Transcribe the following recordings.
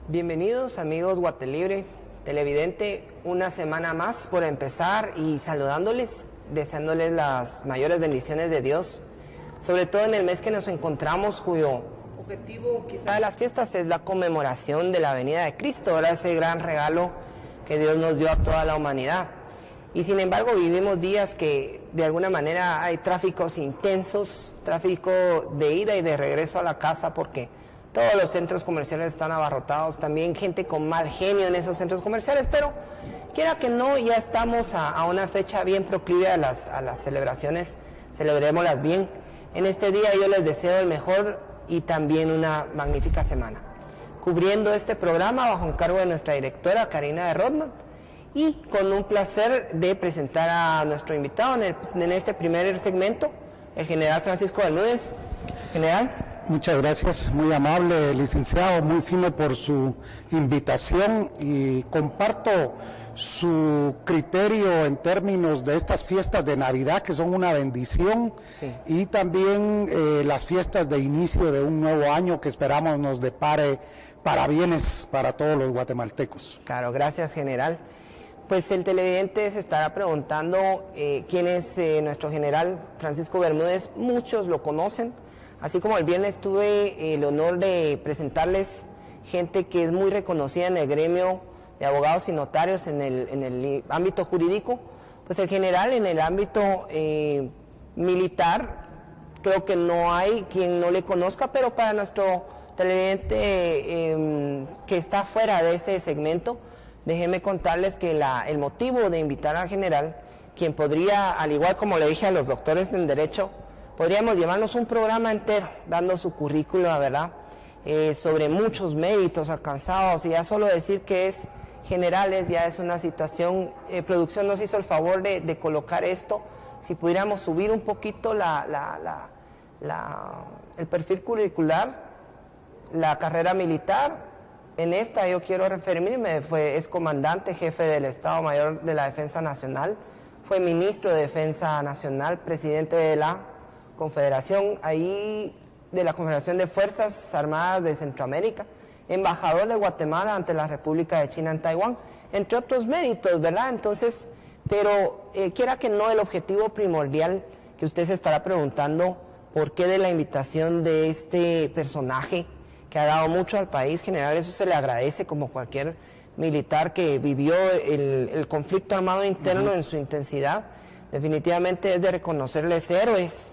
Bienvenidos amigos Guatelibre, televidente, una semana más por empezar y saludándoles, deseándoles las mayores bendiciones de Dios, sobre todo en el mes que nos encontramos, cuyo objetivo quizá de las fiestas es la conmemoración de la venida de Cristo, ahora ese gran regalo que Dios nos dio a toda la humanidad. Y sin embargo vivimos días que de alguna manera hay tráficos intensos, tráfico de ida y de regreso a la casa porque todos los centros comerciales están abarrotados, también gente con mal genio en esos centros comerciales, pero quiera que no, ya estamos a una fecha bien proclive a las celebraciones, celebrémoslas bien. En este día yo les deseo el mejor y también una magnífica semana. Cubriendo este programa bajo encargo de nuestra directora Karina de Rodman y con un placer de presentar a nuestro invitado en este primer segmento, el general Francisco Bermúdez. General. Muchas gracias, muy amable licenciado, muy fino por su invitación y comparto su criterio en términos de estas fiestas de Navidad que son una bendición, sí. Y también las fiestas de inicio de un nuevo año que esperamos nos depare parabienes para todos los guatemaltecos. Claro, gracias general. Pues el televidente se estará preguntando quién es nuestro general Francisco Bermúdez, muchos lo conocen. Así como el viernes tuve el honor de presentarles gente que es muy reconocida en el gremio de abogados y notarios en el ámbito jurídico, pues el general en el ámbito militar, creo que no hay quien no le conozca, pero para nuestro televidente que está fuera de ese segmento, déjenme contarles que el motivo de invitar al general, quien podría, al igual como le dije a los doctores en Derecho, podríamos llevarnos un programa entero dando su currículo, ¿verdad? Sobre muchos méritos alcanzados, y ya solo decir que es generales ya es una situación. Producción nos hizo el favor de colocar esto, si pudiéramos subir un poquito el perfil curricular, la carrera militar. En esta yo quiero referirme, es comandante jefe del Estado Mayor de la Defensa Nacional, fue ministro de Defensa Nacional, presidente de la Confederación de la Confederación de Fuerzas Armadas de Centroamérica, embajador de Guatemala ante la República de China en Taiwán, entre otros méritos, ¿verdad? Entonces, pero quiera que no, el objetivo primordial que usted se estará preguntando, ¿por qué de la invitación de este personaje que ha dado mucho al país? General, eso se le agradece como cualquier militar que vivió el conflicto armado interno en su intensidad. Definitivamente es de reconocerles héroes.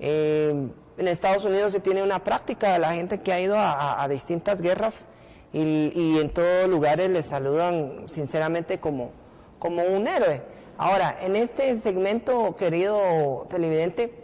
En Estados Unidos se tiene una práctica de la gente que ha ido a distintas guerras y en todos lugares les saludan sinceramente como un héroe. Ahora, en este segmento, querido televidente,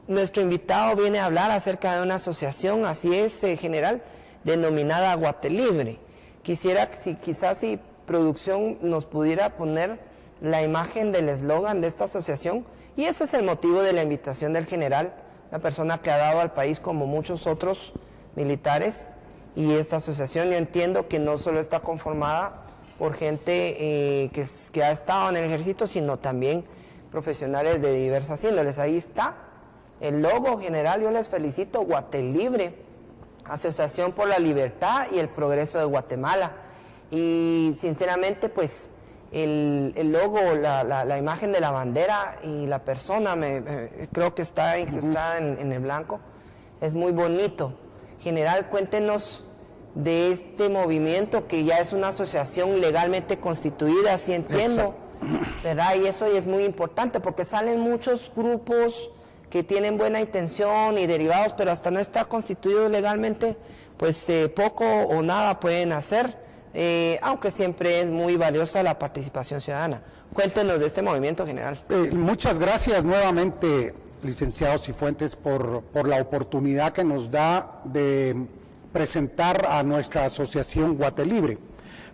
nuestro invitado viene a hablar acerca de una asociación, así es, general, denominada Guatelibre. Quisiera, quizás si producción nos pudiera poner la imagen del eslogan de esta asociación, y ese es el motivo de la invitación del general, una persona que ha dado al país como muchos otros militares, y esta asociación yo entiendo que no solo está conformada por gente que ha estado en el ejército, sino también profesionales de diversas índoles. Ahí está el logo, general, yo les felicito, Guatelibre, Asociación por la Libertad y el Progreso de Guatemala, y sinceramente pues el logo, la imagen de la bandera y la persona, creo que está incrustada en el blanco, es muy bonito. General, cuéntenos de este movimiento que ya es una asociación legalmente constituida, así entiendo, ¿verdad? Y eso es muy importante porque salen muchos grupos que tienen buena intención y derivados, pero hasta no está constituido legalmente, pues poco o nada pueden hacer. Aunque siempre es muy valiosa la participación ciudadana. Cuéntenos de este movimiento, general. Muchas gracias nuevamente, licenciado Cifuentes, por la oportunidad que nos da de presentar a nuestra asociación Guatelibre.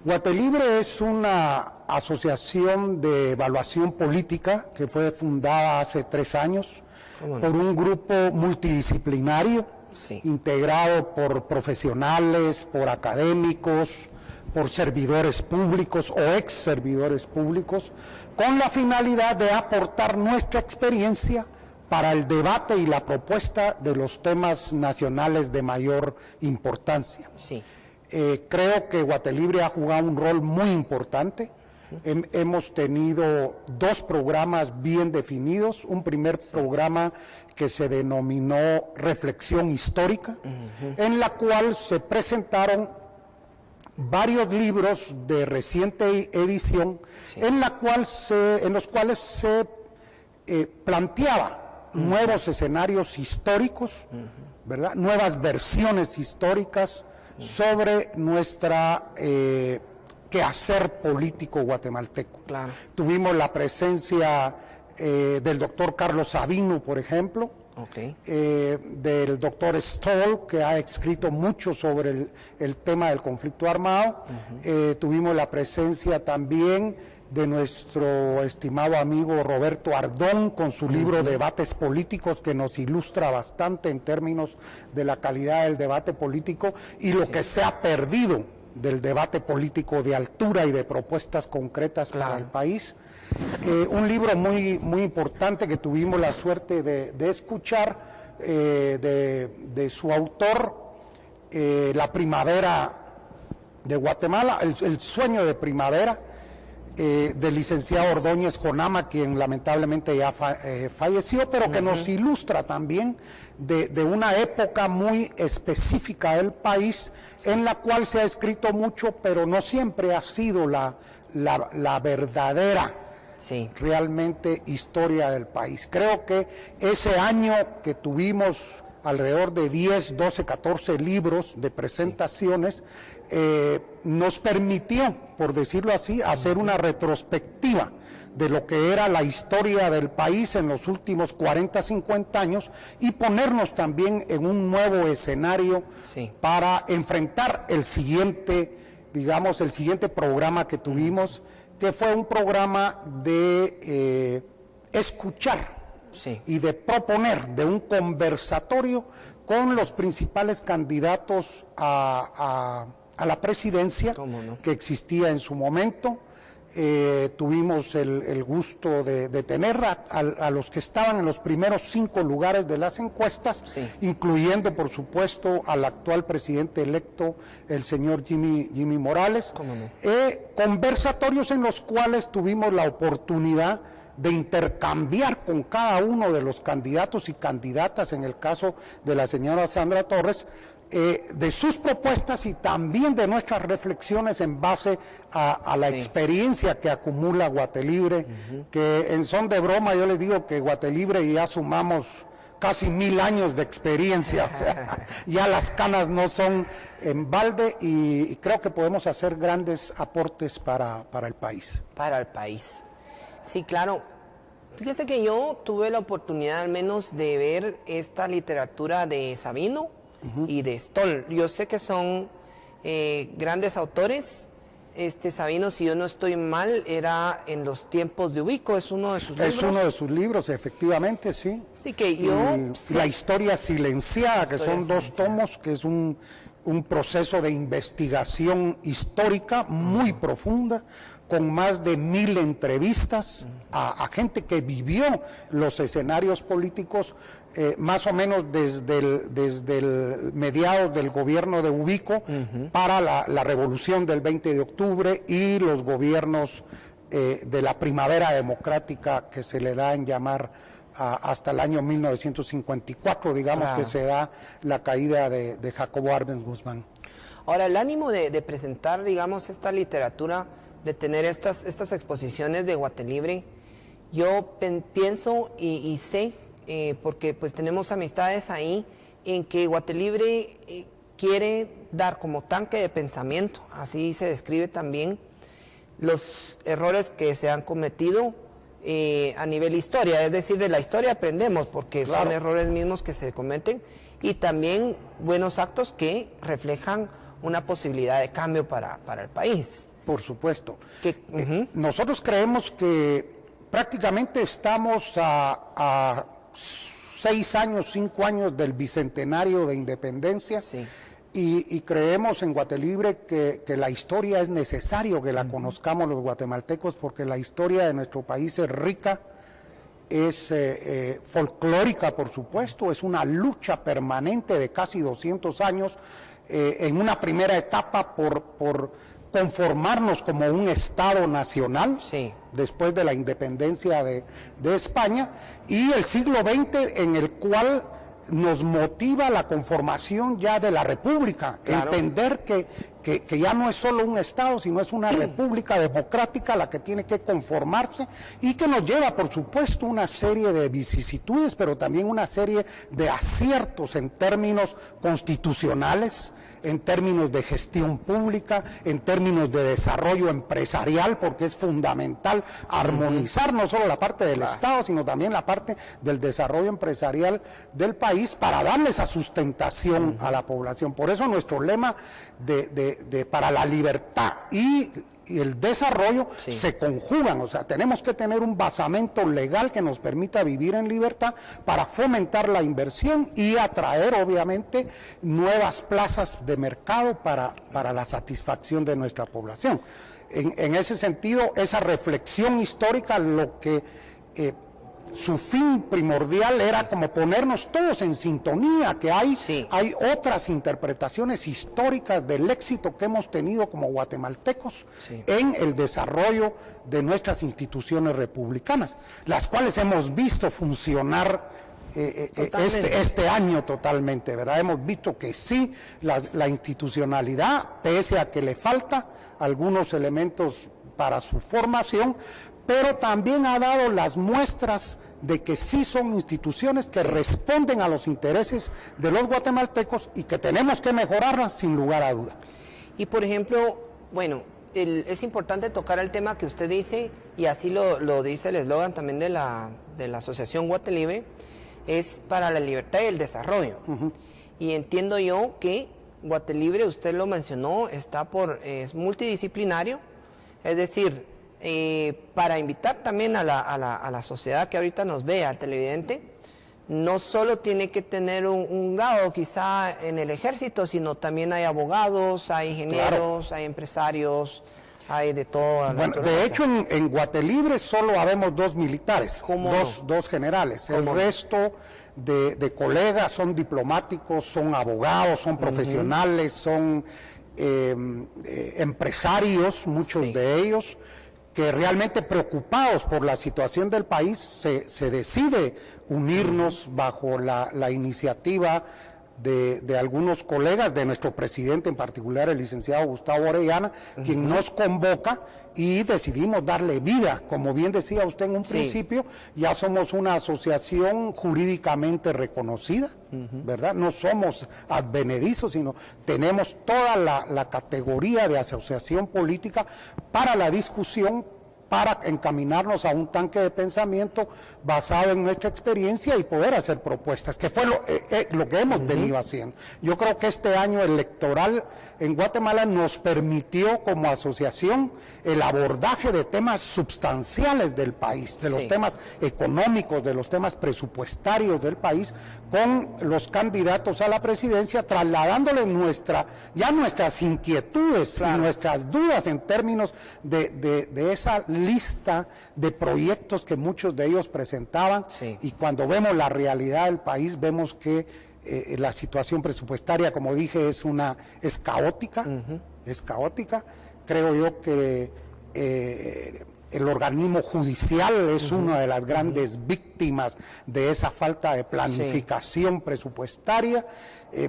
Guatelibre es una asociación de evaluación política que fue fundada hace 3 años por un grupo multidisciplinario, sí, integrado por profesionales, por académicos, por servidores públicos o ex servidores públicos, con la finalidad de aportar nuestra experiencia para el debate y la propuesta de los temas nacionales de mayor importancia. Sí. Creo que Guatelibre ha jugado un rol muy importante. Hemos tenido 2 programas bien definidos, un primer programa que se denominó Reflexión Histórica, en la cual se presentaron varios libros de reciente edición, en los cuales se planteaba nuevos escenarios históricos, ¿verdad? Nuevas versiones históricas sobre nuestra quehacer político guatemalteco. Claro. Tuvimos la presencia del doctor Carlos Sabino, por ejemplo, del doctor Stoll, que ha escrito mucho sobre el tema del conflicto armado. Tuvimos la presencia también de nuestro estimado amigo Roberto Ardón, con su libro Debates Políticos, que nos ilustra bastante en términos de la calidad del debate político y lo que se ha perdido del debate político de altura y de propuestas concretas para el país. Un libro muy importante que tuvimos la suerte de escuchar de su autor, La Primavera de Guatemala, el sueño de primavera, del licenciado Ordóñez Conama, quien lamentablemente ya falleció, pero que nos ilustra también de una época muy específica del país, en la cual se ha escrito mucho, pero no siempre ha sido la verdadera realmente historia del país. Creo que ese año que tuvimos alrededor de 10, 12, 14 libros de presentaciones, nos permitió, por decirlo así, hacer una retrospectiva de lo que era la historia del país en los últimos 40, 50 años y ponernos también en un nuevo escenario para enfrentar el siguiente, digamos, el siguiente programa que tuvimos, que fue un programa de escuchar y de proponer, de un conversatorio con los principales candidatos a la presidencia que existía en su momento. Tuvimos el gusto de tener a los que estaban en los primeros 5 lugares de las encuestas, incluyendo por supuesto al actual presidente electo, el señor Jimmy Morales. Conversatorios en los cuales tuvimos la oportunidad de intercambiar con cada uno de los candidatos y candidatas, en el caso de la señora Sandra Torres, de sus propuestas y también de nuestras reflexiones en base a la experiencia que acumula Guatelibre, que en son de broma yo les digo que Guatelibre ya sumamos casi 1000 años de experiencia, o sea, ya las canas no son en balde y creo que podemos hacer grandes aportes para el país. Para el país. Sí, claro. Fíjese que yo tuve la oportunidad al menos de ver esta literatura de Sabino y de Stoll. Yo sé que son grandes autores. Sabino, si yo no estoy mal, era En los tiempos de Ubico, es uno de sus libros. Es uno de sus libros, efectivamente, sí. Sí, que yo... La historia silenciada, que son 2 tomos, que es un proceso de investigación histórica muy profunda, con más de 1000 entrevistas a gente que vivió los escenarios políticos, más o menos desde el mediados del gobierno de Ubico para la revolución del 20 de octubre y los gobiernos de la primavera democrática, que se le da en llamar hasta el año 1954, digamos, que se da la caída de Jacobo Arbenz Guzmán. Ahora, el ánimo de presentar, digamos, esta literatura, de tener estas exposiciones de Guatelibre, yo pienso y sé, porque pues tenemos amistades ahí, en que Guatelibre quiere dar como tanque de pensamiento, así se describe también, los errores que se han cometido a nivel historia, es decir, de la historia aprendemos, porque son errores mismos que se cometen, y también buenos actos que reflejan una posibilidad de cambio para el país. Por supuesto. Nosotros creemos que prácticamente estamos a 6 años, 5 años del bicentenario de independencia, y creemos en Guatelibre que la historia es necesario que la conozcamos los guatemaltecos, porque la historia de nuestro país es rica, es folclórica, por supuesto, es una lucha permanente de casi 200 años en una primera etapa por conformarnos como un Estado nacional, sí, después de la independencia de España, y el siglo XX en el cual nos motiva la conformación ya de la República, claro. entender que ya no es solo un Estado, sino es una república democrática la que tiene que conformarse y que nos lleva, por supuesto, una serie de vicisitudes, pero también una serie de aciertos en términos constitucionales, en términos de gestión pública, en términos de desarrollo empresarial, porque es fundamental armonizar no solo la parte del Estado, sino también la parte del desarrollo empresarial del país para darle esa sustentación a la población. Por eso nuestro lema para la libertad y el desarrollo se conjugan, o sea, tenemos que tener un basamento legal que nos permita vivir en libertad para fomentar la inversión y atraer, obviamente, nuevas plazas de mercado para la satisfacción de nuestra población. En ese sentido, esa reflexión histórica, lo que su fin primordial era como ponernos todos en sintonía, que hay otras interpretaciones históricas del éxito que hemos tenido como guatemaltecos en el desarrollo de nuestras instituciones republicanas, las cuales hemos visto funcionar este año totalmente, ¿verdad? Hemos visto que sí, la institucionalidad, pese a que le falta algunos elementos para su formación, pero también ha dado las muestras de que sí son instituciones que responden a los intereses de los guatemaltecos y que tenemos que mejorarlas sin lugar a duda. Y por ejemplo, bueno, es importante tocar el tema que usted dice, y así lo dice el eslogan también de la Asociación Guatelibre, es para la libertad y el desarrollo. Y entiendo yo que Guatelibre, usted lo mencionó, es multidisciplinario, es decir, para invitar también a la sociedad que ahorita nos ve, al televidente, no solo tiene que tener un grado quizá en el ejército, sino también hay abogados, hay ingenieros, hay empresarios, hay de todo. Bueno, de hecho en Guatelibre solo habemos 2 militares, dos generales, el resto de colegas son diplomáticos, son abogados, son profesionales, son empresarios, muchos de ellos, que realmente preocupados por la situación del país se decide unirnos bajo la iniciativa de algunos colegas, de nuestro presidente en particular, el licenciado Gustavo Orellana, quien nos convoca y decidimos darle vida. Como bien decía usted en un principio, ya somos una asociación jurídicamente reconocida, ¿verdad? No somos advenedizos, sino tenemos toda la categoría de asociación política para la discusión, para encaminarnos a un tanque de pensamiento basado en nuestra experiencia y poder hacer propuestas, que fue lo que hemos venido haciendo. Yo creo que este año electoral en Guatemala nos permitió como asociación el abordaje de temas sustanciales del país, de los temas económicos, de los temas presupuestarios del país, con los candidatos a la presidencia, trasladándoles nuestras inquietudes y nuestras dudas en términos de esa lista de proyectos que muchos de ellos presentaban, y cuando vemos la realidad del país vemos que la situación presupuestaria, como dije, es caótica, es caótica. Creo yo que el organismo judicial es una de las grandes víctimas de esa falta de planificación presupuestaria.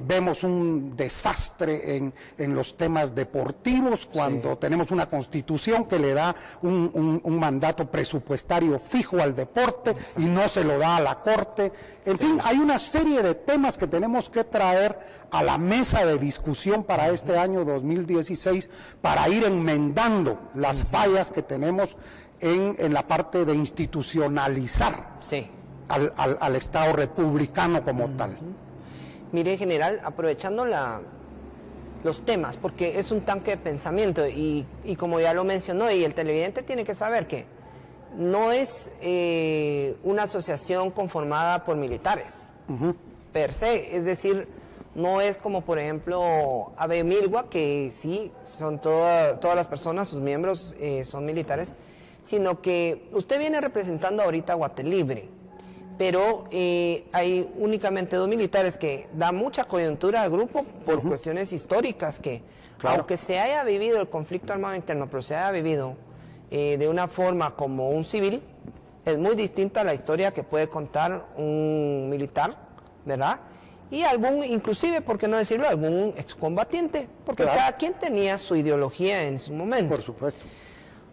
Vemos un desastre en los temas deportivos cuando tenemos una constitución que le da un mandato presupuestario fijo al deporte y no se lo da a la Corte. En fin, hay una serie de temas que tenemos que traer a la mesa de discusión para este año 2016 para ir enmendando las fallas que tenemos en la parte de institucionalizar al Estado republicano como tal. Mire, general, aprovechando los temas, porque es un tanque de pensamiento y como ya lo mencionó, y el televidente tiene que saber que no es una asociación conformada por militares, per se, es decir, no es como por ejemplo AB Milgua, que sí, son todas las personas, sus miembros son militares, sino que usted viene representando ahorita a Guatelibre, pero hay únicamente 2 militares, que da mucha coyuntura al grupo por cuestiones históricas, que aunque se haya vivido el conflicto armado interno, pero se haya vivido de una forma como un civil, es muy distinta a la historia que puede contar un militar, ¿verdad? Y algún, inclusive, ¿por qué no decirlo?, algún excombatiente, porque cada quien tenía su ideología en su momento. Por supuesto.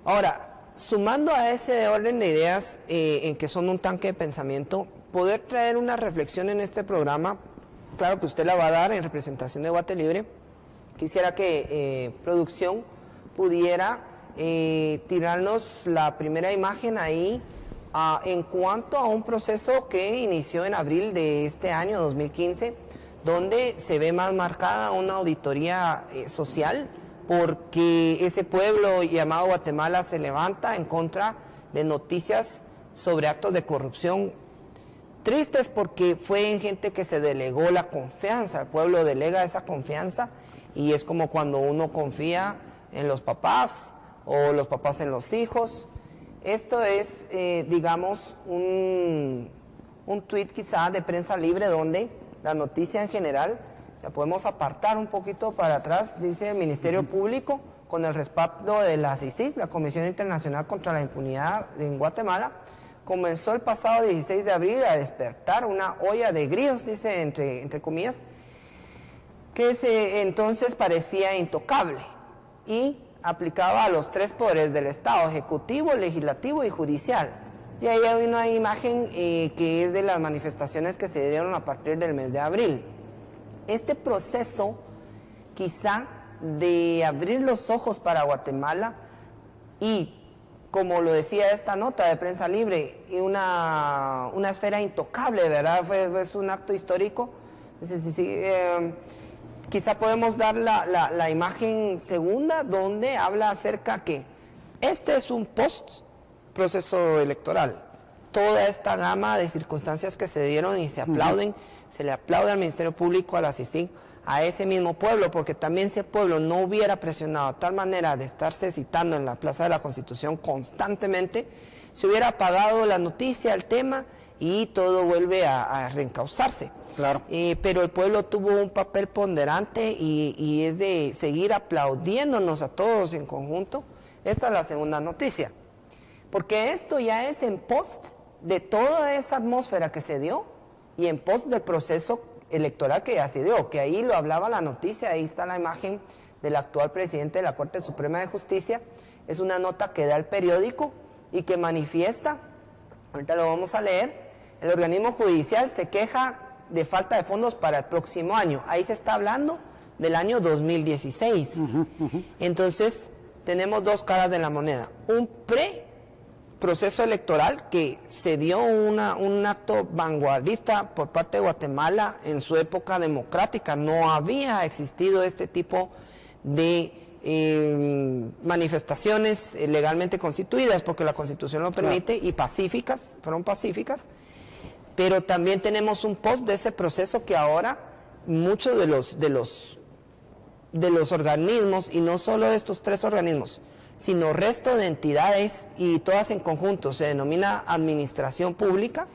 Ahora, sumando a ese orden de ideas en que son un tanque de pensamiento, poder traer una reflexión en este programa, claro que usted la va a dar en representación de Guate Libre. Quisiera que producción pudiera tirarnos la primera imagen ahí en cuanto a un proceso que inició en abril de este año 2015, donde se ve más marcada una auditoría social, porque ese pueblo llamado Guatemala se levanta en contra de noticias sobre actos de corrupción tristes, porque fue gente que se delegó la confianza. El pueblo delega esa confianza, y es como cuando uno confía en los papás o los papás en los hijos. Esto es, digamos, un tuit quizá de Prensa Libre, donde la noticia en general la podemos apartar un poquito para atrás. Dice: el Ministerio Público, con el respaldo de la CICIG, la Comisión Internacional contra la Impunidad en Guatemala, comenzó el pasado 16 de abril a despertar una olla de grillos, dice entre comillas, que entonces parecía intocable y aplicaba a los 3 poderes del Estado: ejecutivo, legislativo y judicial. Y ahí hay una imagen que es de las manifestaciones que se dieron a partir del mes de abril. Este proceso, quizá, de abrir los ojos para Guatemala, y como lo decía esta nota de Prensa Libre, una esfera intocable, ¿verdad? Fue un acto histórico. Entonces, quizá podemos dar la imagen segunda, donde habla acerca que este es un post-proceso electoral. Toda esta gama de circunstancias que se dieron y se aplauden, se le aplaude al Ministerio Público, a la CICIG, a ese mismo pueblo, porque también si el pueblo no hubiera presionado de tal manera de estarse citando en la Plaza de la Constitución constantemente, se hubiera apagado la noticia, el tema, y todo vuelve a reencauzarse. Claro. Pero el pueblo tuvo un papel ponderante, y es de seguir aplaudiéndonos a todos en conjunto. Esta es la segunda noticia, porque esto ya es en pos de toda esa atmósfera que se dio y en pos del proceso electoral que ya se dio, que ahí lo hablaba la noticia. Ahí está la imagen del actual presidente de la Corte Suprema de Justicia. Es una nota que da el periódico y que manifiesta, ahorita lo vamos a leer: el organismo judicial se queja de falta de fondos para el próximo año. Ahí se está hablando del año 2016. Entonces, tenemos dos caras de la moneda: un proceso electoral que se dio un acto vanguardista por parte de Guatemala en su época democrática. No había existido este tipo de manifestaciones legalmente constituidas, porque la Constitución lo permite, y pacíficas, fueron pacíficas. Pero también tenemos un post de ese proceso, que ahora muchos de los organismos, y no solo estos 3 organismos, sino resto de entidades, y todas en conjunto, se denomina administración pública,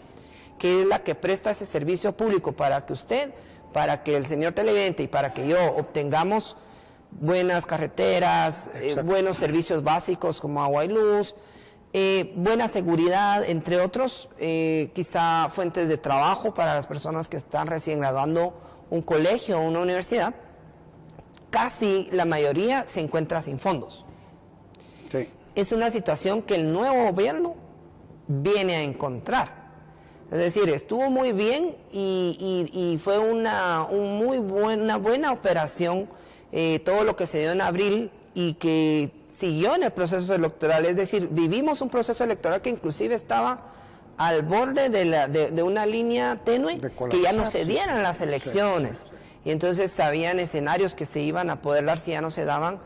que es la que presta ese servicio público para que usted, para que el señor televidente y para que yo obtengamos buenas carreteras, buenos servicios básicos como agua y luz, buena seguridad, entre otros, quizá fuentes de trabajo para las personas que están recién graduando un colegio o una universidad. Casi la mayoría se encuentra sin fondos. Sí. Es una situación que el nuevo gobierno viene a encontrar. Es decir, estuvo muy bien y fue una buena operación todo lo que se dio en abril y que siguió en el proceso electoral. Es decir, vivimos un proceso electoral que inclusive estaba al borde de una línea tenue, que ya no se dieran las elecciones. Y entonces habían escenarios que se iban a poder dar si ya no se daban,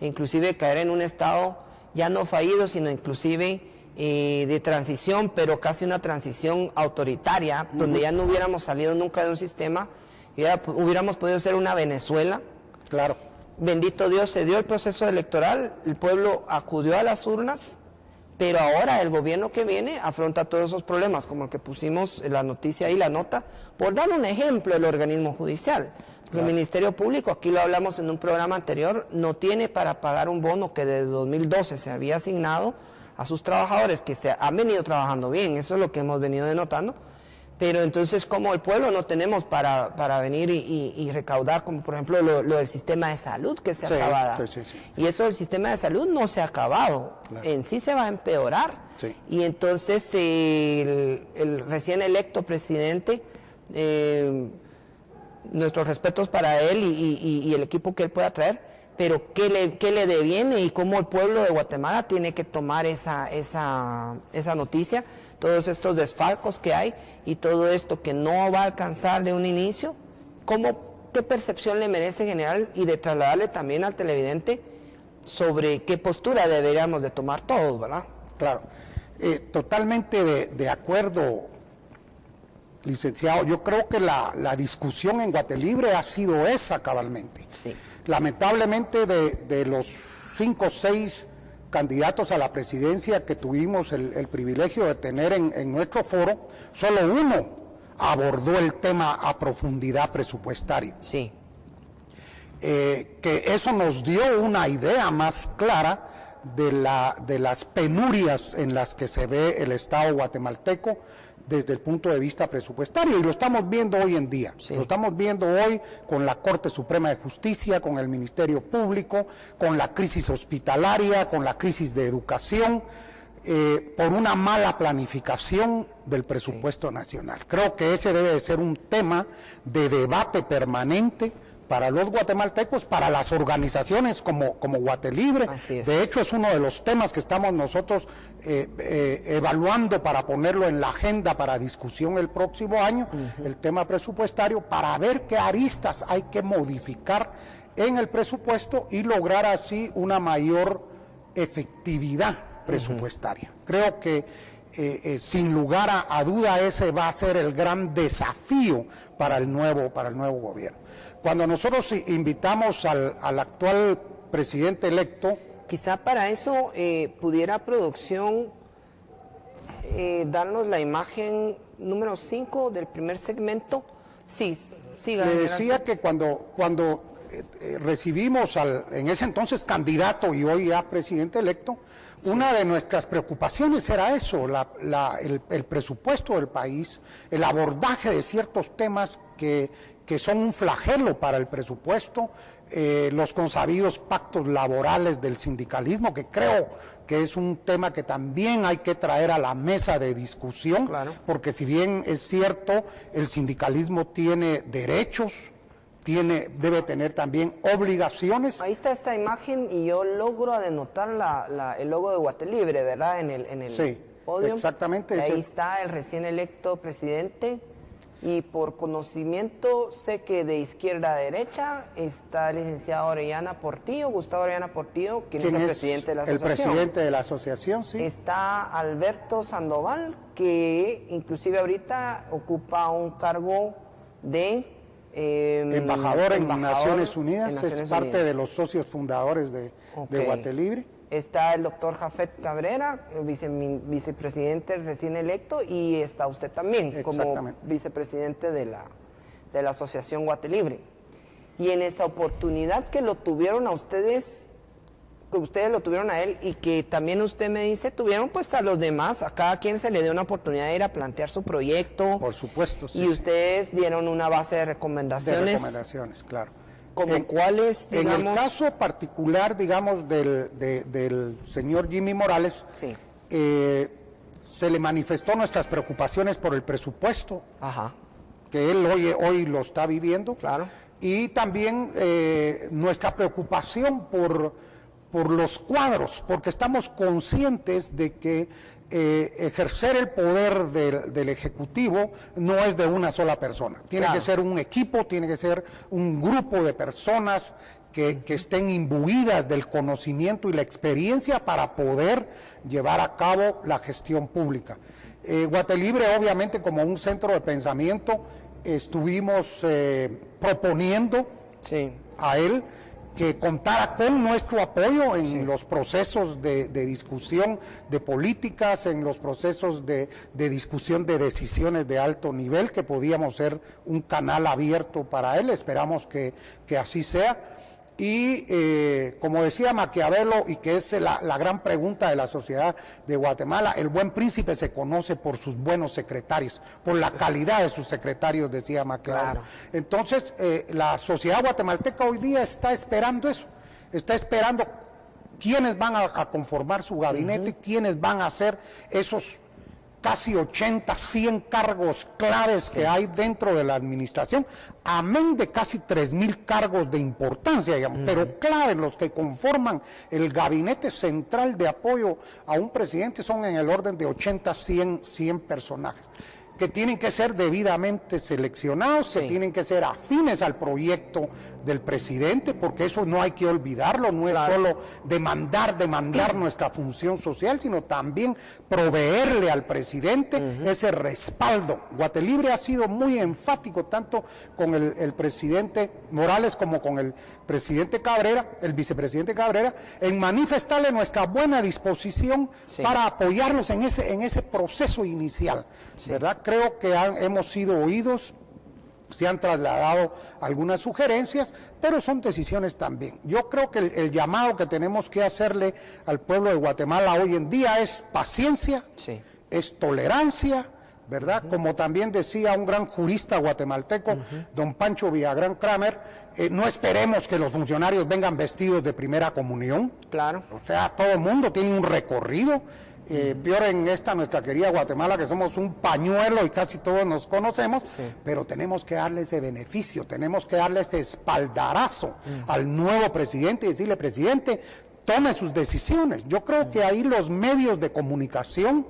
e inclusive caer en un estado ya no fallido, sino inclusive de transición, pero casi una transición autoritaria, donde ya no hubiéramos salido nunca de un sistema, y hubiéramos podido ser una Venezuela. Claro. Bendito Dios, se dio el proceso electoral, el pueblo acudió a las urnas, Pero ahora el gobierno que viene afronta todos esos problemas, como el que pusimos en la noticia y la nota, por dar un ejemplo, el organismo judicial. Claro. El Ministerio Público, aquí lo hablamos en un programa anterior, no tiene para pagar un bono que desde 2012 se había asignado a sus trabajadores, que se han venido trabajando bien, eso es lo que hemos venido denotando. Pero entonces, como el pueblo no tenemos para venir y recaudar, como por ejemplo lo del sistema de salud que se acaba. Sí. Y eso del sistema de salud no se ha acabado, claro. En sí se va a empeorar. Sí. Y entonces el recién electo presidente, nuestros respetos para él y el equipo que él pueda traer, pero qué le deviene y cómo el pueblo de Guatemala tiene que tomar esa noticia, todos estos desfalcos que hay y todo esto que no va a alcanzar de un inicio, qué percepción le merece general y de trasladarle también al televidente sobre qué postura deberíamos de tomar todos, ¿verdad? Claro, totalmente de acuerdo, licenciado. Yo creo que la discusión en Guatelibre ha sido esa cabalmente. Sí. Lamentablemente de los 5 o 6 candidatos a la presidencia que tuvimos el privilegio de tener en nuestro foro, solo uno abordó el tema a profundidad presupuestaria. Sí. Que eso nos dio una idea más clara de las penurias en las que se ve el Estado guatemalteco desde el punto de vista presupuestario, y lo estamos viendo hoy en día. Sí. Lo estamos viendo hoy con la Corte Suprema de Justicia, con el Ministerio Público, con la crisis hospitalaria, con la crisis de educación, por una mala planificación del presupuesto nacional. Creo que ese debe de ser un tema de debate permanente para los guatemaltecos, para las organizaciones como Guatelibre. De hecho, es uno de los temas que estamos nosotros evaluando para ponerlo en la agenda para discusión el próximo año, el tema presupuestario, para ver qué aristas hay que modificar en el presupuesto y lograr así una mayor efectividad presupuestaria. Creo que sin lugar a duda ese va a ser el gran desafío para el nuevo gobierno. Cuando nosotros invitamos al actual presidente electo... Quizá para eso pudiera producción darnos la imagen número 5 del primer segmento. Sí, siga. Le decía que cuando recibimos en ese entonces candidato y hoy ya presidente electo, sí, una de nuestras preocupaciones era eso, el presupuesto del país, el abordaje de ciertos temas que son un flagelo para el presupuesto, los consabidos pactos laborales del sindicalismo, que creo que es un tema que también hay que traer a la mesa de discusión, claro, porque si bien es cierto, el sindicalismo tiene derechos, debe tener también obligaciones. Ahí está esta imagen y yo logro denotar el logo de Guatelibre, ¿verdad? En el sí, podio. Exactamente. Ahí está el recién electo presidente y por conocimiento sé que de izquierda a derecha está el licenciado Gustavo Orellana Portillo, quien es el presidente de la asociación. El presidente de la asociación, sí. Está Alberto Sandoval, que inclusive ahorita ocupa un cargo de... embajador en Naciones Unidas, es parte de los socios fundadores de Guatelibre. Está el doctor Jafet Cabrera, el vicepresidente recién electo, y está usted también como vicepresidente de la Asociación Guatelibre. Y en esa oportunidad que lo tuvieron a ustedes, que ustedes lo tuvieron a él y que también usted me dice, tuvieron pues a los demás, a cada quien se le dio una oportunidad de ir a plantear su proyecto. Por supuesto, sí. Y ustedes dieron una base de recomendaciones. De recomendaciones, claro. Como cuáles, digamos... En el caso particular, digamos, del señor Jimmy Morales, sí, se le manifestó nuestras preocupaciones por el presupuesto, ajá, que él hoy lo está viviendo, claro, y también nuestra preocupación por los cuadros, porque estamos conscientes de que ejercer el poder del Ejecutivo no es de una sola persona. Tiene que ser un equipo, tiene que ser un grupo de personas que estén imbuidas del conocimiento y la experiencia para poder llevar a cabo la gestión pública. Guatelibre, obviamente, como un centro de pensamiento, estuvimos proponiendo a él que contara con nuestro apoyo en los procesos de discusión de políticas, en los procesos de discusión de decisiones de alto nivel, que podíamos ser un canal abierto para él. Esperamos que así sea. Y como decía Maquiavelo, y que es la gran pregunta de la sociedad de Guatemala, el buen príncipe se conoce por sus buenos secretarios, por la calidad de sus secretarios, decía Maquiavelo. Claro. Entonces, la sociedad guatemalteca hoy día está esperando eso, está esperando quiénes van a conformar su gabinete, quiénes van a hacer esos casi 80, 100 cargos claves que hay dentro de la administración, amén de casi 3,000 cargos de importancia, digamos, pero claves, los que conforman el gabinete central de apoyo a un presidente son en el orden de 80, 100 personajes, que tienen que ser debidamente seleccionados, que tienen que ser afines al proyecto del presidente, porque eso no hay que olvidarlo, no es solo demandar nuestra función social, sino también proveerle al presidente ese respaldo. Guatelibre ha sido muy enfático, tanto con el presidente Morales como con el presidente Cabrera, el vicepresidente Cabrera, en manifestarle nuestra buena disposición para apoyarlos en ese proceso inicial, ¿verdad? Creo que hemos sido oídos, se han trasladado algunas sugerencias, pero son decisiones también. Yo creo que el llamado que tenemos que hacerle al pueblo de Guatemala hoy en día es paciencia, es tolerancia, ¿verdad? Como también decía un gran jurista guatemalteco, don Pancho Villagrán Kramer, no esperemos que los funcionarios vengan vestidos de primera comunión. Claro. O sea, todo el mundo tiene un recorrido. Peor en nuestra querida Guatemala, que somos un pañuelo y casi todos nos conocemos, pero tenemos que darle ese beneficio, tenemos que darle ese espaldarazo al nuevo presidente y decirle: presidente, tome sus decisiones. Yo creo que ahí los medios de comunicación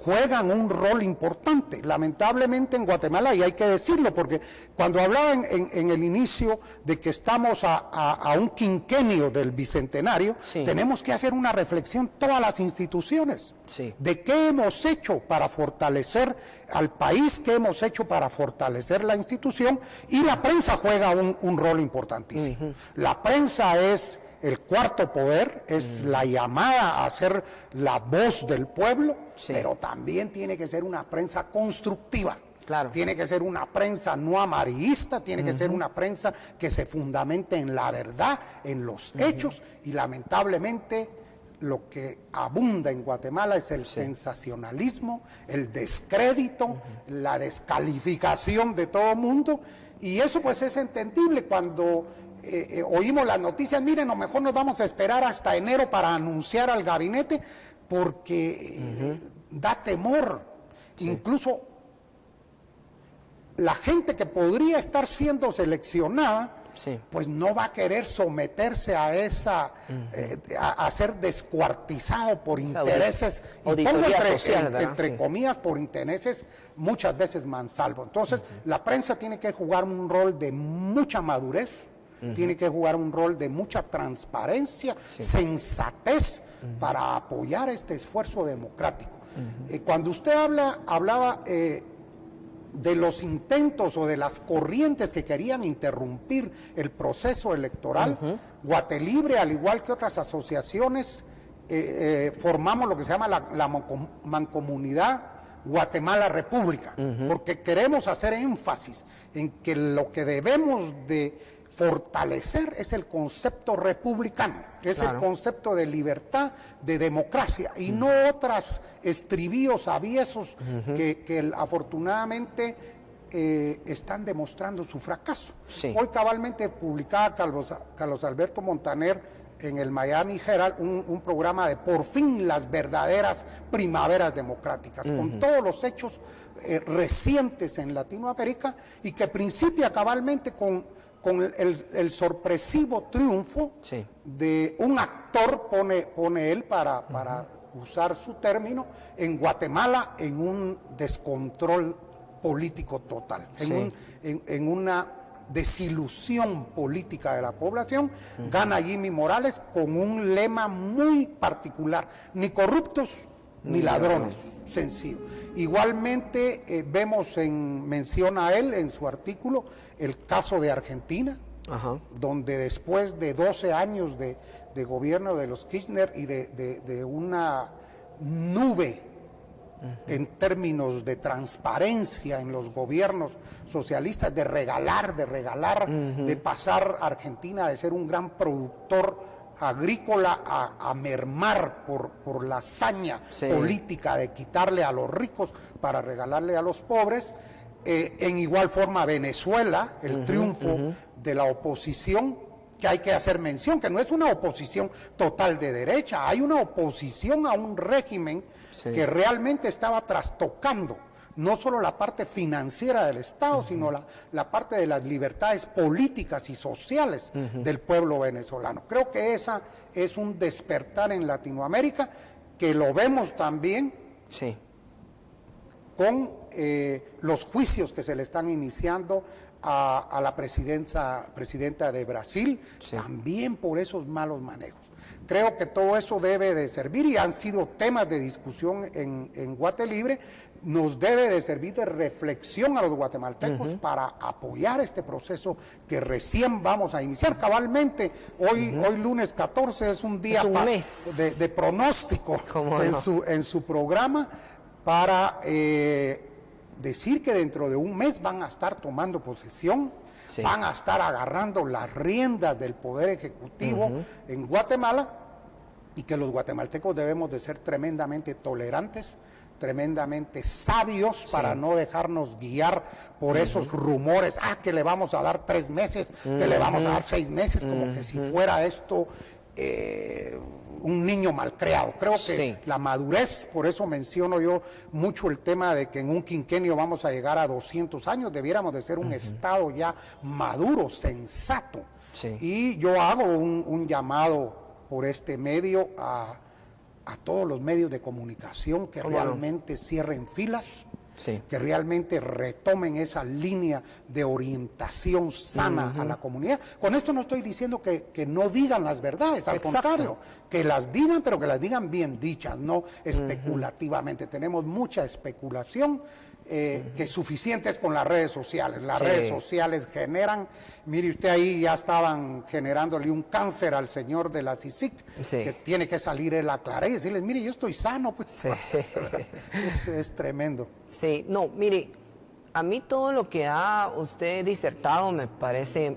juegan un rol importante, lamentablemente en Guatemala, y hay que decirlo, porque cuando hablaba en el inicio de que estamos a un quinquenio del bicentenario, tenemos que hacer una reflexión todas las instituciones, de qué hemos hecho para fortalecer al país, qué hemos hecho para fortalecer la institución, y la prensa juega un rol importantísimo. La prensa es el cuarto poder, es la llamada a ser la voz del pueblo, pero también tiene que ser una prensa constructiva. Tiene que ser una prensa no amarillista, tiene que ser una prensa que se fundamente en la verdad, en los hechos, y lamentablemente lo que abunda en Guatemala es el sensacionalismo, el descrédito, la descalificación de todo mundo, y eso pues es entendible cuando oímos las noticias. Miren, a lo mejor nos vamos a esperar hasta enero para anunciar al gabinete, porque da temor. Incluso la gente que podría estar siendo seleccionada, pues no va a querer someterse a a ser descuartizado por intereses, y pongo entre comillas, por intereses muchas veces mansalvo. Entonces, la prensa tiene que jugar un rol de mucha madurez, tiene que jugar un rol de mucha transparencia, sensatez, para apoyar este esfuerzo democrático. Cuando usted hablaba de los intentos o de las corrientes que querían interrumpir el proceso electoral, Guatelibre, al igual que otras asociaciones, formamos lo que se llama la mancomunidad Guatemala República, porque queremos hacer énfasis en que lo que debemos de fortalecer es el concepto republicano, es el concepto de libertad, de democracia, y no otros estribillos aviesos que afortunadamente están demostrando su fracaso. Hoy cabalmente publicaba Carlos Alberto Montaner en el Miami Herald un programa de por fin las verdaderas primaveras democráticas, con todos los hechos recientes en Latinoamérica, y que principia cabalmente con el sorpresivo triunfo de un actor, pone él para usar su término, en Guatemala, en un descontrol político total, en una desilusión política de la población. Gana Jimmy Morales con un lema muy particular: ni corruptos ni ladrones, sencillo. Igualmente menciona él en su artículo el caso de Argentina, donde después de 12 años de gobierno de los Kirchner y de una nube en términos de transparencia en los gobiernos socialistas, de regalar, de pasar a Argentina de ser un gran productor agrícola a mermar por la hazaña política de quitarle a los ricos para regalarle a los pobres. En igual forma Venezuela, el triunfo de la oposición, que hay que hacer mención, que no es una oposición total de derecha, hay una oposición a un régimen que realmente estaba trastocando no solo la parte financiera del Estado, sino la parte de las libertades políticas y sociales del pueblo venezolano. Creo que esa es un despertar en Latinoamérica, que lo vemos también con los juicios que se le están iniciando a la presidenta de Brasil, también por esos malos manejos. Creo que todo eso debe de servir, y han sido temas de discusión en Guatelibre, nos debe de servir de reflexión a los guatemaltecos para apoyar este proceso que recién vamos a iniciar. Cabalmente, hoy lunes 14 es un día de pronóstico en su programa, para decir que dentro de un mes van a estar tomando posesión, van a estar agarrando las riendas del Poder Ejecutivo en Guatemala, y que los guatemaltecos debemos de ser tremendamente tolerantes, tremendamente sabios para no dejarnos guiar por esos rumores, que le vamos a dar 3 meses, que le vamos a dar 6 meses, como que si fuera esto un niño malcriado. Creo que la madurez, por eso menciono yo mucho el tema de que en un quinquenio vamos a llegar a 200 años, debiéramos de ser un Estado ya maduro, sensato. Y yo hago un llamado por este medio a todos los medios de comunicación que realmente cierren filas, que realmente retomen esa línea de orientación sana a la comunidad. Con esto no estoy diciendo que no digan las verdades, al contrario, que las digan, pero que las digan bien dichas, no especulativamente. Tenemos mucha especulación, que es suficiente con las redes sociales. Las redes sociales generan, mire usted, ahí ya estaban generándole un cáncer al señor de la CICIC, que tiene que salir él a aclarar y decirles, mire, yo estoy sano, pues. Es tremendo. Sí, no, mire, a mí todo lo que ha usted disertado me parece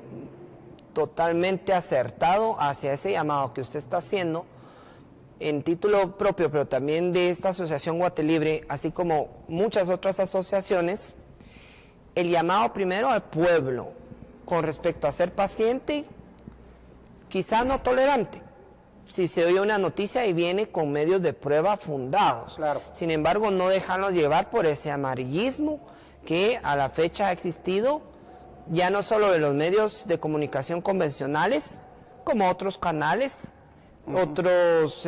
totalmente acertado hacia ese llamado que usted está haciendo en título propio, pero también de esta asociación Guatelibre, así como muchas otras asociaciones. El llamado primero al pueblo con respecto a ser paciente, quizá no tolerante, si se oye una noticia y viene con medios de prueba fundados. Sin embargo, no dejarnos llevar por ese amarillismo que a la fecha ha existido, ya no solo de los medios de comunicación convencionales, como otros canales, otros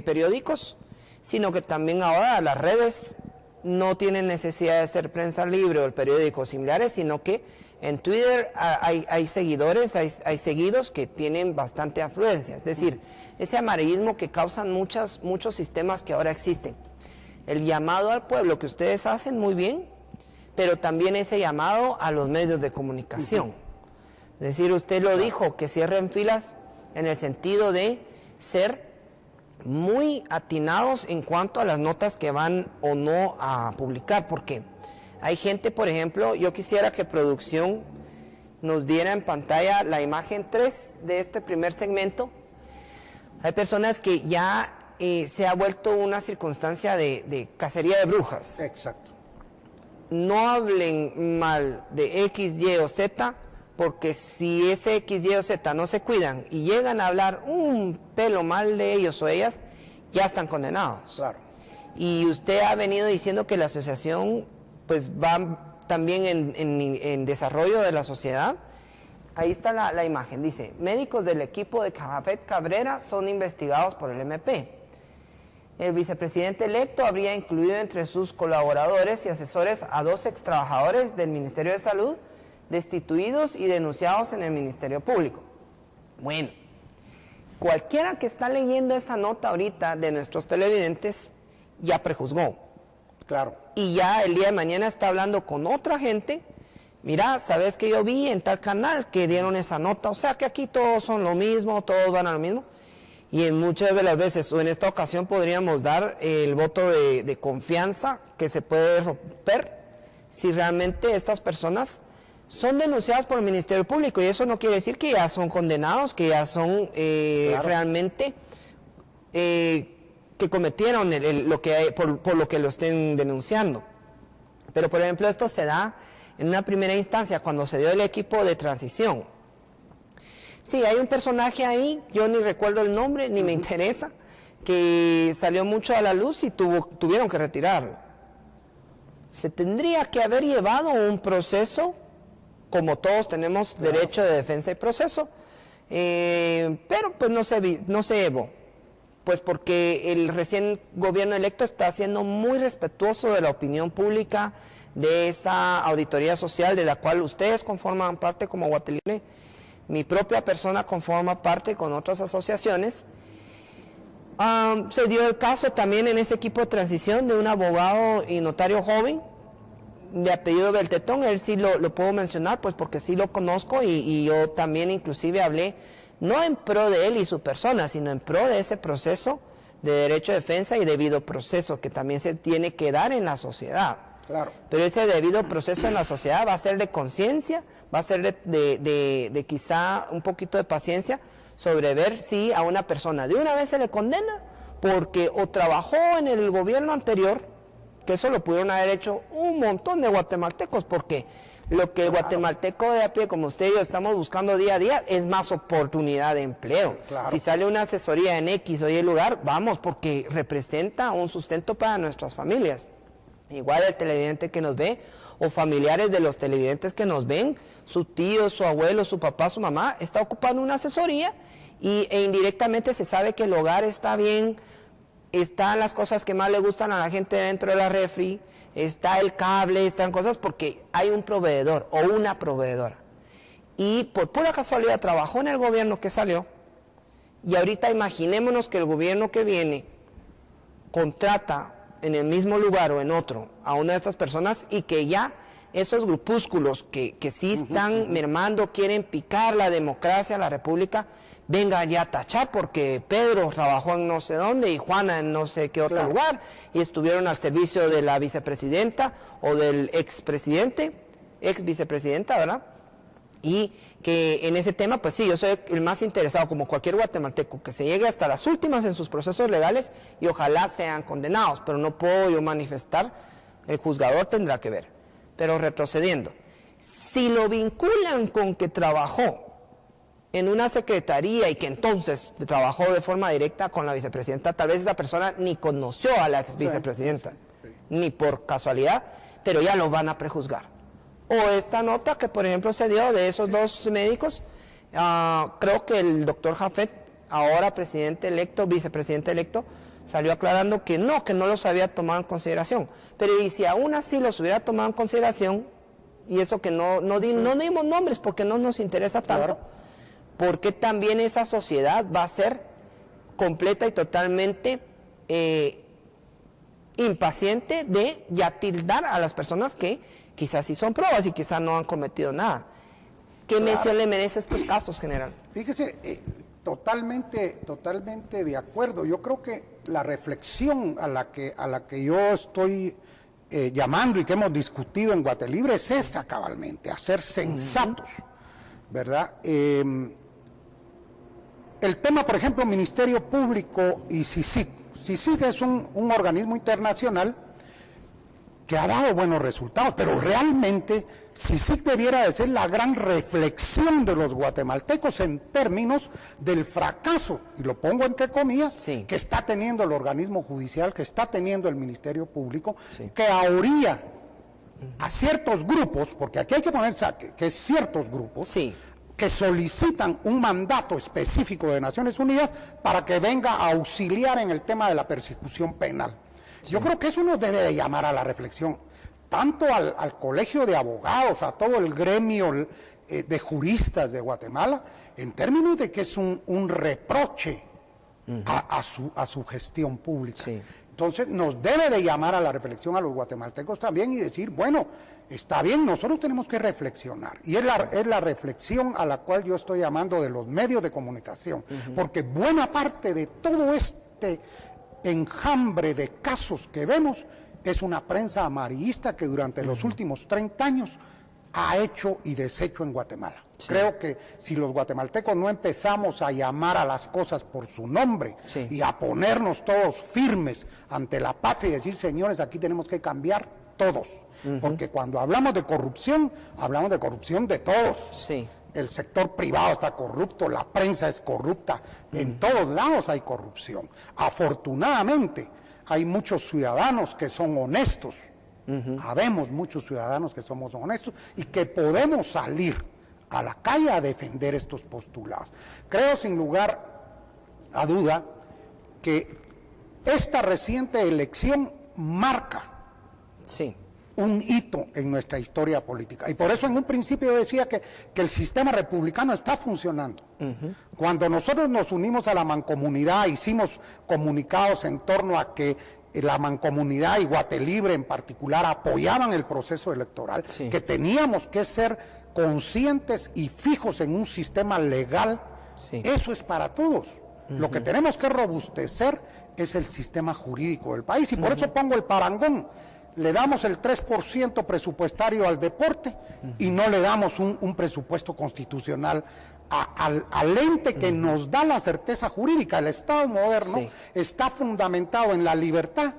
periódicos, sino que también ahora las redes no tienen necesidad de ser prensa libre o el periódico similares, sino que en Twitter hay seguidores, hay seguidos que tienen bastante afluencia. Es decir, ese amarillismo que causan muchos sistemas que ahora existen. El llamado al pueblo que ustedes hacen muy bien, pero también ese llamado a los medios de comunicación. Es decir, usted lo dijo, que cierren filas en el sentido de ser muy atinados en cuanto a las notas que van o no a publicar, porque hay gente, por ejemplo, yo quisiera que producción nos diera en pantalla la imagen 3 de este primer segmento. Hay personas que ya se ha vuelto una circunstancia de cacería de brujas. Exacto. No hablen mal de X, Y o Z, porque si ese X, Y o Z no se cuidan y llegan a hablar un pelo mal de ellos o ellas, ya están condenados. Claro. Y usted ha venido diciendo que la asociación pues va también en desarrollo de la sociedad. Ahí está la imagen, dice, médicos del equipo de Jafet Cabrera son investigados por el MP. El vicepresidente electo habría incluido entre sus colaboradores y asesores a 2 extrabajadores del Ministerio de Salud, destituidos y denunciados en el Ministerio Público. Bueno, cualquiera que está leyendo esa nota ahorita de nuestros televidentes ya prejuzgó. Claro. Y ya el día de mañana está hablando con otra gente mira, ¿sabes que yo vi en tal canal que dieron esa nota? O sea que aquí todos son lo mismo, todos van a lo mismo. Y en muchas de las veces, o en esta ocasión, podríamos dar el voto de confianza que se puede romper si realmente estas personas son denunciadas por el Ministerio Público. Y eso no quiere decir que ya son condenados, que ya son claro, realmente que cometieron por lo que lo estén denunciando. Pero, por ejemplo, esto se da en una primera instancia cuando se dio el equipo de transición. Sí, hay un personaje ahí, yo ni recuerdo el nombre, ni me interesa, que salió mucho a la luz y tuvieron que retirarlo. Se tendría que haber llevado un proceso, como todos tenemos derecho de defensa y proceso, pero pues no se llevó. Pues porque el recién gobierno electo está siendo muy respetuoso de la opinión pública, de esa auditoría social de la cual ustedes conforman parte como Guatelibre. Mi propia persona conforma parte con otras asociaciones. Se dio el caso también en ese equipo de transición de un abogado y notario joven de apellido Beltetón. Él sí lo puedo mencionar, pues porque sí lo conozco y yo también inclusive hablé, no en pro de él y su persona, sino en pro de ese proceso de derecho de defensa y debido proceso que también se tiene que dar en la sociedad. Claro. Pero ese debido proceso en la sociedad va a ser de conciencia, va a ser de quizá un poquito de paciencia sobre ver si a una persona de una vez se le condena porque o trabajó en el gobierno anterior, que eso lo pudieron haber hecho un montón de guatemaltecos, porque lo que el guatemalteco de a pie, como usted y yo estamos buscando día a día, es más oportunidad de empleo. Claro. Si sale una asesoría en X o Y lugar, vamos, porque representa un sustento para nuestras familias. Igual el televidente que nos ve, o familiares de los televidentes que nos ven, su tío, su abuelo, su papá, su mamá, está ocupando una asesoría e indirectamente se sabe que el hogar está bien, están las cosas que más le gustan a la gente dentro de la refri, está el cable, están cosas porque hay un proveedor o una proveedora. Y por pura casualidad trabajó en el gobierno que salió, y ahorita imaginémonos que el gobierno que viene contrata en el mismo lugar o en otro a una de estas personas y que ya esos grupúsculos que sí están mermando, quieren picar la democracia, la república, venga ya a tachar porque Pedro trabajó en no sé dónde y Juana en no sé qué otro lugar y estuvieron al servicio de la vicepresidenta o del expresidente, ex vicepresidenta, ¿verdad? Y que en ese tema, pues sí, yo soy el más interesado, como cualquier guatemalteco, que se llegue hasta las últimas en sus procesos legales y ojalá sean condenados, pero no puedo yo manifestar, el juzgador tendrá que ver. Pero retrocediendo, si lo vinculan con que trabajó en una secretaría y que entonces trabajó de forma directa con la vicepresidenta, tal vez esa persona ni conoció a la ex vicepresidenta, ni por casualidad, pero ya lo van a prejuzgar. O esta nota que, por ejemplo, se dio de esos dos médicos, creo que el doctor Jafet, ahora presidente electo, vicepresidente electo, salió aclarando que no los había tomado en consideración. Pero y si aún así los hubiera tomado en consideración, y eso que no dimos nombres porque no nos interesa tanto, porque también esa sociedad va a ser completa y totalmente impaciente de ya tildar a las personas que quizás sí son pruebas y quizás no han cometido nada. ¿Qué mención le merece estos casos, general? Fíjese, totalmente de acuerdo. Yo creo que la reflexión a la que yo estoy llamando y que hemos discutido en Guatelibre es esta cabalmente, a ser sensatos, ¿verdad? El tema, por ejemplo, Ministerio Público y CICIG. CICIG es un organismo internacional que ha dado buenos resultados, pero realmente CICIG debiera de ser la gran reflexión de los guatemaltecos en términos del fracaso, y lo pongo entre comillas, que está teniendo el organismo judicial, que está teniendo el Ministerio Público, que ahorilla a ciertos grupos, porque aquí hay que ponerse que es ciertos grupos, que solicitan un mandato específico de Naciones Unidas para que venga a auxiliar en el tema de la persecución penal. Yo creo que eso nos debe de llamar a la reflexión, tanto al Colegio de Abogados, a todo el gremio de juristas de Guatemala, en términos de que es un reproche a su gestión pública. Entonces, Entonces nos debe de llamar a la reflexión a los guatemaltecos también y decir, bueno, está bien, nosotros tenemos que reflexionar. Y es la reflexión a la cual yo estoy llamando de los medios de comunicación, porque buena parte de todo este enjambre de casos que vemos es una prensa amarillista que durante los últimos 30 años ha hecho y deshecho en Guatemala. Sí. Creo que si los guatemaltecos no empezamos a llamar a las cosas por su nombre y a ponernos todos firmes ante la patria y decir, señores, aquí tenemos que cambiar todos, porque cuando hablamos de corrupción de todos. Sí. El sector privado está corrupto, la prensa es corrupta, en todos lados hay corrupción. Afortunadamente, hay muchos ciudadanos que son honestos, habemos muchos ciudadanos que somos honestos y que podemos salir a la calle a defender estos postulados. Creo sin lugar a duda que esta reciente elección marca un hito en nuestra historia política. Y por eso en un principio yo decía que el sistema republicano está funcionando. Cuando nosotros nos unimos a la mancomunidad, hicimos comunicados en torno a que la mancomunidad y Guatelibre en particular apoyaban el proceso electoral, que teníamos que ser conscientes y fijos en un sistema legal, eso es para todos. Lo que tenemos que robustecer es el sistema jurídico del país, y por eso pongo el parangón. Le damos el 3% presupuestario al deporte y no le damos un presupuesto constitucional al ente que nos da la certeza jurídica. El Estado moderno está fundamentado en la libertad,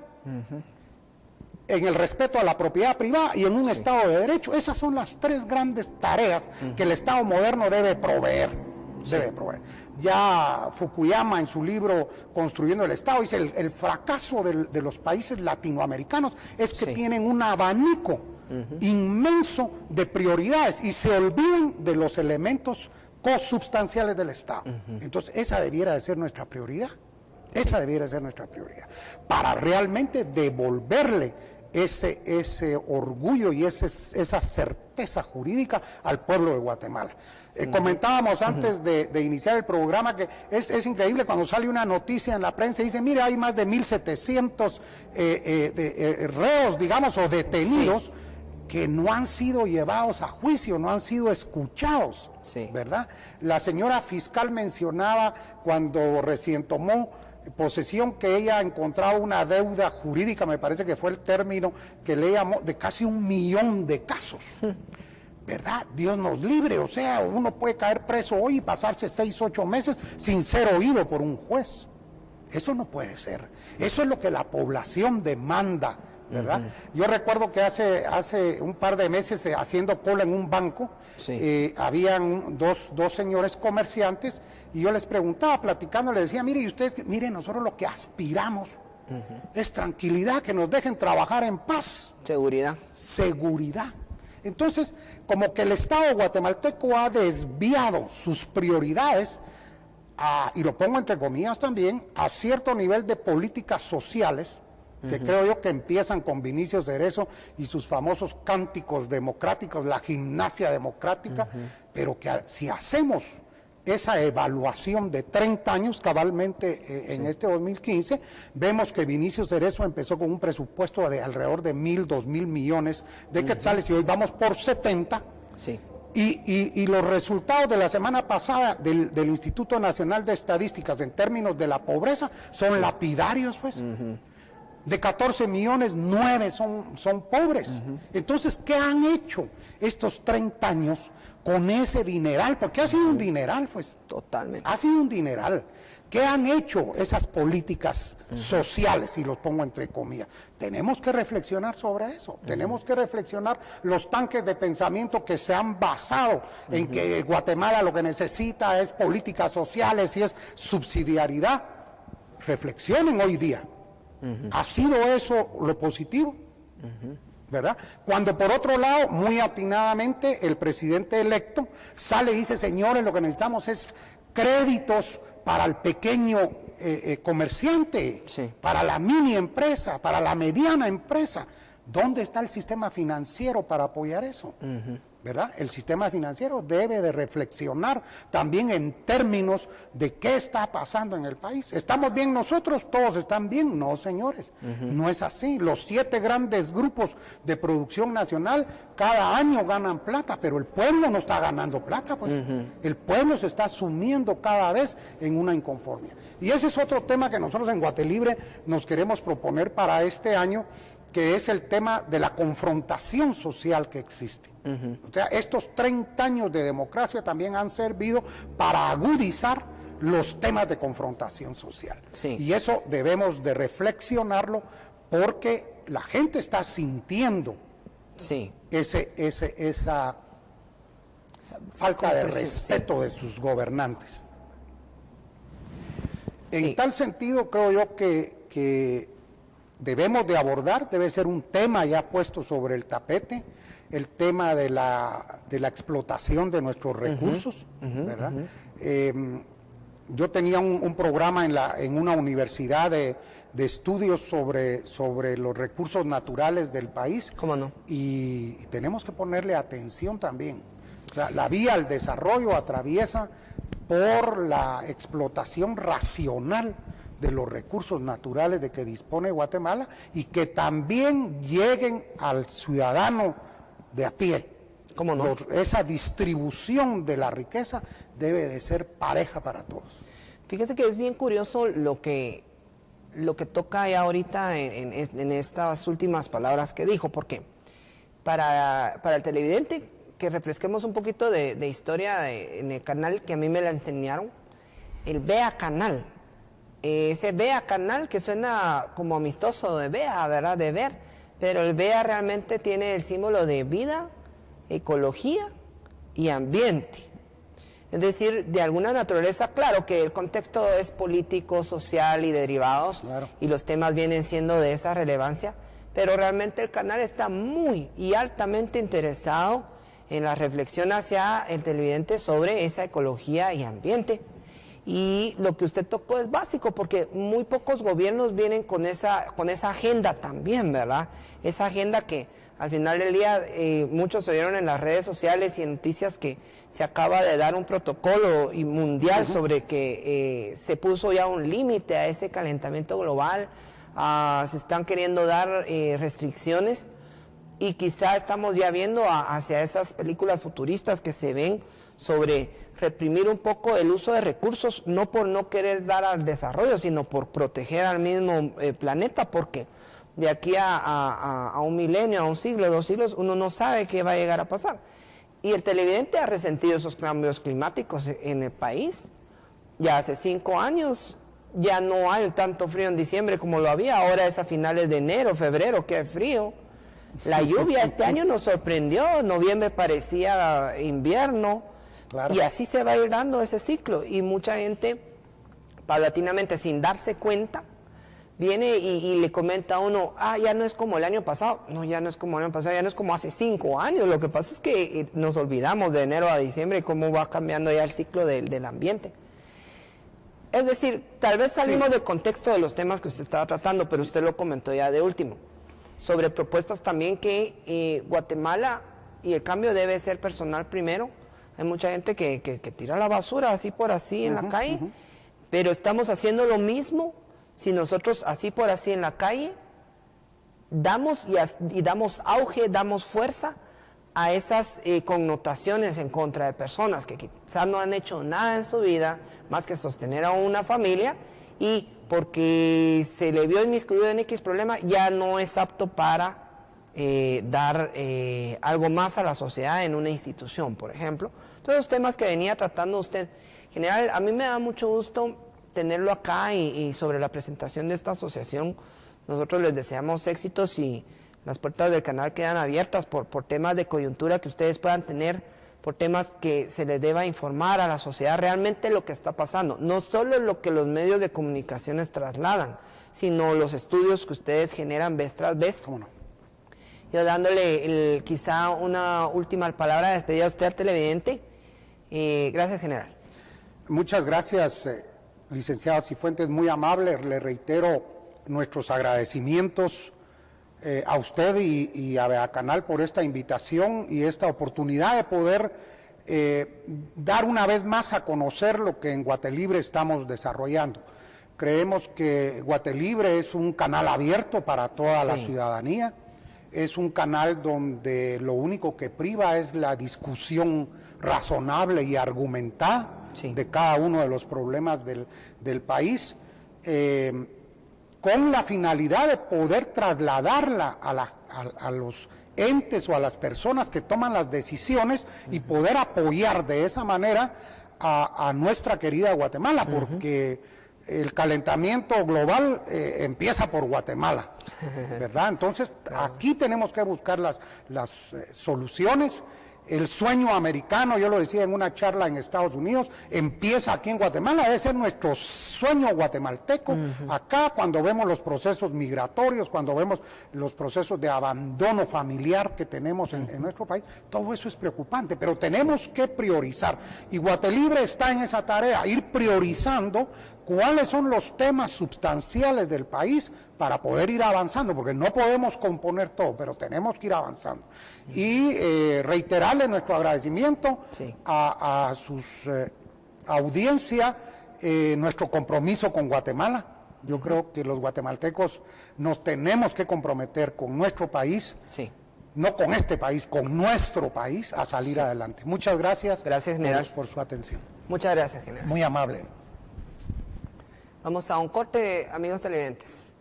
en el respeto a la propiedad privada y en un Estado de Derecho. Esas son las tres grandes tareas que el Estado moderno debe proveer. Ya Fukuyama en su libro Construyendo el Estado dice el fracaso de los países latinoamericanos es que tienen un abanico inmenso de prioridades y se olvidan de los elementos consubstanciales del Estado. Entonces esa debiera de ser nuestra prioridad, para realmente devolverle ese orgullo y esa certeza jurídica al pueblo de Guatemala. Comentábamos antes de iniciar el programa que es increíble cuando sale una noticia en la prensa y dice, mira, hay más de 1,700 reos, digamos, o detenidos que no han sido llevados a juicio, no han sido escuchados, ¿verdad? La señora fiscal mencionaba cuando recién tomó posesión que ella encontraba una deuda jurídica, me parece que fue el término que le llamó, de casi 1 millón de casos. ¿Verdad? Dios nos libre, o sea, uno puede caer preso hoy y pasarse 6, 8 meses sin ser oído por un juez. Eso no puede ser. Eso es lo que la población demanda, ¿verdad? Yo recuerdo que hace un par de meses, haciendo cola en un banco, habían dos señores comerciantes y yo les preguntaba, platicando, les decía, mire, y usted, mire, nosotros lo que aspiramos es tranquilidad, que nos dejen trabajar en paz. Seguridad. Entonces, como que el Estado guatemalteco ha desviado sus prioridades, y lo pongo entre comillas también, a cierto nivel de políticas sociales, que creo yo que empiezan con Vinicio Cerezo y sus famosos cánticos democráticos, la gimnasia democrática, pero que si hacemos esa evaluación de 30 años cabalmente en este 2015, vemos que Vinicio Cerezo empezó con un presupuesto de alrededor de 1,000, 2,000 millones de quetzales y hoy vamos por 70. Y los resultados de la semana pasada del Instituto Nacional de Estadísticas en términos de la pobreza son lapidarios, pues. De 14 millones, 9 son pobres. Entonces, ¿qué han hecho estos 30 años con ese dineral? Porque ha sido un dineral, pues. Totalmente. Ha sido un dineral. ¿Qué han hecho esas políticas sociales? Y los pongo entre comillas. Tenemos que reflexionar sobre eso. Tenemos que reflexionar los tanques de pensamiento que se han basado en que Guatemala lo que necesita es políticas sociales y es subsidiariedad. Reflexionen hoy día. ¿Ha sido eso lo positivo? ¿Verdad? Cuando por otro lado, muy atinadamente, el presidente electo sale y dice, señores, lo que necesitamos es créditos para el pequeño comerciante, para la mini empresa, para la mediana empresa. ¿Dónde está el sistema financiero para apoyar eso? ¿Verdad? El sistema financiero debe de reflexionar también en términos de qué está pasando en el país. ¿Estamos bien nosotros? ¿Todos están bien? No, señores, no es así. Los 7 grandes grupos de producción nacional cada año ganan plata, pero el pueblo no está ganando plata, pues. El pueblo se está sumiendo cada vez en una inconformidad. Y ese es otro tema que nosotros en Guatelibre nos queremos proponer para este año, que es el tema de la confrontación social que existe. O sea, estos 30 años de democracia también han servido para agudizar los temas de confrontación social. Sí. Y eso debemos de reflexionarlo porque la gente está sintiendo esa falta de respeto de sus gobernantes. En tal sentido, creo yo que debemos de abordar, debe ser un tema ya puesto sobre el tapete, el tema de la explotación de nuestros recursos, ¿verdad? Yo tenía un programa en una universidad de estudios sobre los recursos naturales del país. ¿Cómo no? Y tenemos que ponerle atención también. La vía al desarrollo atraviesa por la explotación racional de los recursos naturales de que dispone Guatemala y que también lleguen al ciudadano de a pie. ¿Cómo no? Esa distribución de la riqueza debe de ser pareja para todos. Fíjese que es bien curioso lo que toca ya ahorita en estas últimas palabras que dijo, porque para el televidente, que refresquemos un poquito de historia en el canal que a mí me la enseñaron, el Vea Canal. Ese Vea Canal que suena como amistoso de Vea, ¿verdad? De ver. Pero el Vea realmente tiene el símbolo de vida, ecología y ambiente. Es decir, de alguna naturaleza, claro que el contexto es político, social y derivados, claro, y los temas vienen siendo de esa relevancia, pero realmente el canal está muy y altamente interesado en la reflexión hacia el televidente sobre esa ecología y ambiente. Y lo que usted tocó es básico, porque muy pocos gobiernos vienen con esa agenda también, ¿verdad? Esa agenda que al final del día muchos oyeron en las redes sociales y en noticias que se acaba de dar un protocolo mundial sobre que se puso ya un límite a ese calentamiento global, se están queriendo dar restricciones y quizá estamos ya viendo hacia esas películas futuristas que se ven sobre reprimir un poco el uso de recursos, no por no querer dar al desarrollo, sino por proteger al mismo planeta, porque de aquí a un milenio, a un siglo, 2 siglos, uno no sabe qué va a llegar a pasar. Y el televidente ha resentido esos cambios climáticos en el país. Ya hace 5 años ya no hay tanto frío en diciembre como lo había, ahora es a finales de enero, febrero, que hay frío. La lluvia este año nos sorprendió, noviembre parecía invierno. Claro. Y así se va a ir dando ese ciclo y mucha gente paulatinamente sin darse cuenta viene y le comenta a uno, ya no es como el año pasado. No, ya no es como el año pasado, ya no es como hace 5 años. Lo que pasa es que nos olvidamos de enero a diciembre cómo va cambiando ya el ciclo del ambiente. Es decir, tal vez salimos del contexto de los temas que usted estaba tratando, pero usted lo comentó ya de último, sobre propuestas también que Guatemala y el cambio debe ser personal primero. Hay mucha gente que tira la basura así por así en la calle, pero estamos haciendo lo mismo si nosotros así por así en la calle damos y damos auge, damos fuerza a esas connotaciones en contra de personas que quizás no han hecho nada en su vida más que sostener a una familia y porque se le vio inmiscuido en X problema ya no es apto para dar algo más a la sociedad en una institución, por ejemplo. Todos los temas que venía tratando usted. En general, a mí me da mucho gusto tenerlo acá y sobre la presentación de esta asociación. Nosotros les deseamos éxitos y las puertas del canal quedan abiertas por temas de coyuntura que ustedes puedan tener, por temas que se les deba informar a la sociedad realmente lo que está pasando. No solo lo que los medios de comunicaciones trasladan, sino los estudios que ustedes generan vez tras vez. ¿Cómo no? Yo dándole quizá una última palabra de despedida a usted al televidente. Gracias, general. Muchas gracias, licenciado Cifuentes, muy amable. Le reitero nuestros agradecimientos a usted y a Beacanal por esta invitación y esta oportunidad de poder dar una vez más a conocer lo que en Guatelibre estamos desarrollando. Creemos que Guatelibre es un canal abierto para toda la ciudadanía, es un canal donde lo único que priva es la discusión razonable y argumentada de cada uno de los problemas del país, con la finalidad de poder trasladarla a los entes o a las personas que toman las decisiones y poder apoyar de esa manera a nuestra querida Guatemala, porque el calentamiento global empieza por Guatemala, ¿verdad? Entonces, aquí tenemos que buscar las soluciones. El sueño americano, yo lo decía en una charla en Estados Unidos, empieza aquí en Guatemala, debe ser nuestro sueño guatemalteco. Acá, cuando vemos los procesos migratorios, cuando vemos los procesos de abandono familiar que tenemos en nuestro país, todo eso es preocupante, pero tenemos que priorizar. Y Guatelibre está en esa tarea, ir priorizando cuáles son los temas sustanciales del país para poder ir avanzando, porque no podemos componer todo, pero tenemos que ir avanzando. Y reiterarle nuestro agradecimiento a sus audiencia, nuestro compromiso con Guatemala. Yo creo que los guatemaltecos nos tenemos que comprometer con nuestro país, no con este país, con nuestro país, a salir adelante. Muchas gracias. Gracias, general, por su atención. Muchas gracias, general. Muy amable. Vamos a un corte, amigos televidentes.